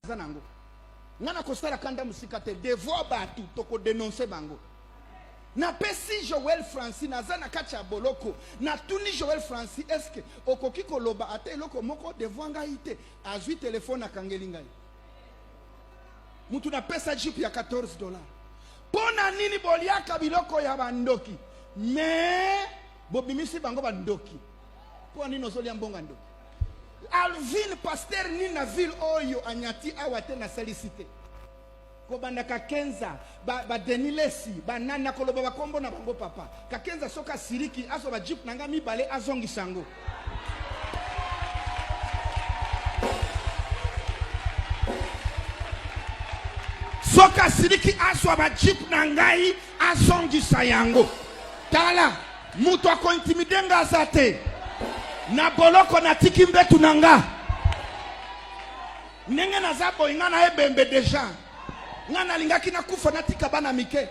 zanango ngana kosala kanda musika te devoir batu toko dénoncer bango na pesi Joël Francis nazana kacha boloko na tuni Joël Francis est-ce que okoki koloba ate eloko moko devoir ngai te azwi telefone akangeli ngai mutu na pesa jeep ya $14 pona nini boliaka biloko ya bandoki mais bobimisi bango bandoki pona nini ozolia mbonga ndoki Alvin pasteur ni na ville oyo anyati awate na salicité ko banda ka Kenza ba Denilesi ba nana koloba bakombo na bango papa ka Kenza soka siriki aso ba jeep nanga mibale azongi sango soka siriki aso ba jeep nangai azongi sayango tala mutu ako intimidenga azate na boloko na tiki mbetu nanga nenge na zabo ingana ebembe deja ngana lingaki na kufa na tika bana mike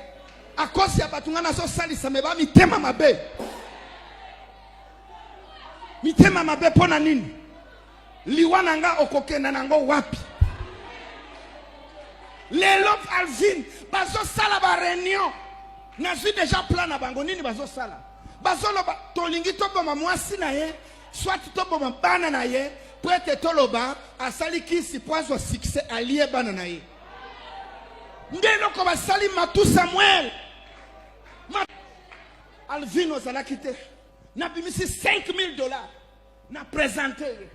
akosi abatu ngana so salisa meba mitema mabe pona nini liwana nga okokenda nango wapi lelo Alvin bazo sala ba réunion na suis déjà plan na bango nini bazo sala bazo loba tolingi toboma mwasi na ye soit toboma bana na ye prete toloba asali kisi poazo succès allié bana na ye ndelo ko basali matu Samuel Alvin ozalaki te na bimisi $5,000 na présenter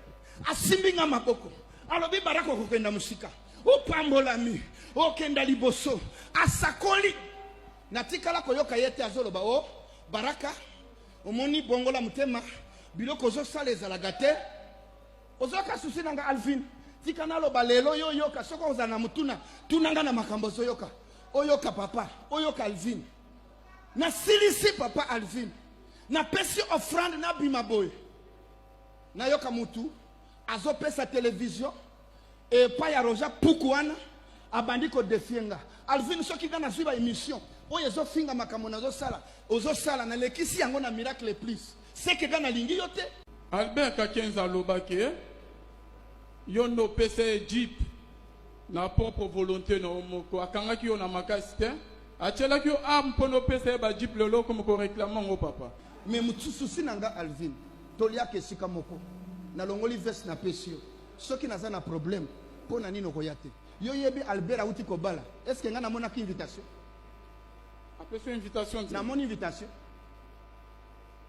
asimbinga maboko alobi barako kokenda musika opambolami okenda liboso asakoli natikala koyoka yete azoloba o baraka omoni bongola mutema biloko zo sala ezalaga te ozoka susi nanga Alvin tika naloba lelo yo yoka soko ozana mutuna tunanga na makambo zoyoka oyoka papa oyoka Alvin na silisi papa Alvin na pesi offrande na bimaboy na yoka mutu azopesa television e pa ya Roja Pukuana abandi ko defienga Alvin soki ngana suiba émission oyo zo finga makambo na zo sala na lekisi yango na miracle plus c'est que gana lingi yote Albert Kakenza lobake yondo pese jeep na propre volonté na omoko akangaki yo na makasi te achelaki yo ampono pese ba jeep lelo comme ko réclamer ngo papa mais mutsusu sinanga Alvin tolia ke sika moko na longoli veste na pesio soki naza na problème pona nino koyate yo yebi Albert auti ko bala est-ce que ngana mona ki invitation après cette invitation na mon invitation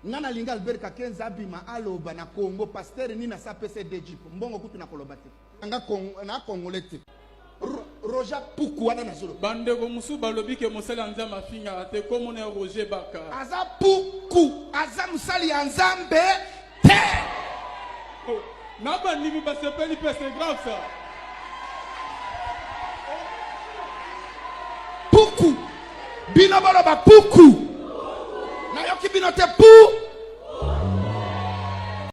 ngana linga Albert Kakenza abima aloba na Congo pasteur ni na sa PCD jeep mbongo kutu na kolobate anga Congo na Congolais Roja Pukuana na solo bande ko musu balobi ke mosala nzamba finga ate comme on est Roger Baka aza puku aza musali ya nzambe te na ba nimi ba sepeli pese grave ça puku bino baloba puku